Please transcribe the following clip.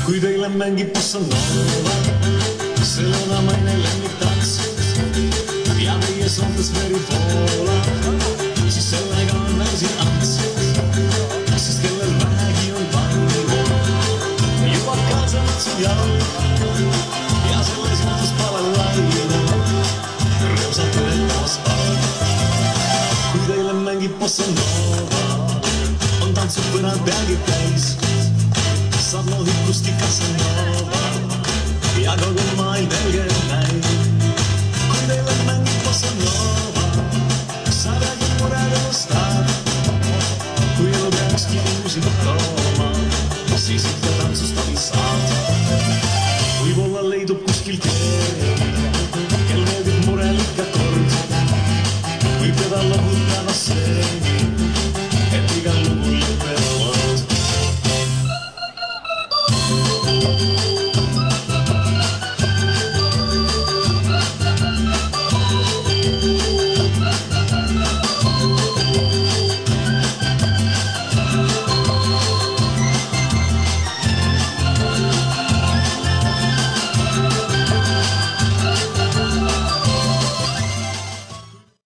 kui teile mängib bossa nova, see lõunamaine lemmiktants ja meie soontes veri voolab, siis sellega on meil siin ants, sest kellel vähegi on vaimu, jõuab kaasa otsu ja selles juhtus pale laine, rõõmsalt ühendamas paad. Kui teile mängib bossa nova, on tantsu põrand peagi täis, saab nohikust ikka Casanova ja kogu maailm helge näib. Kui teile mängib bossa nova, sa räägid murega ostad, kui elu peakski uusi tooma, siis ikka tantsust abi saad. Võib-olla leidub kuskil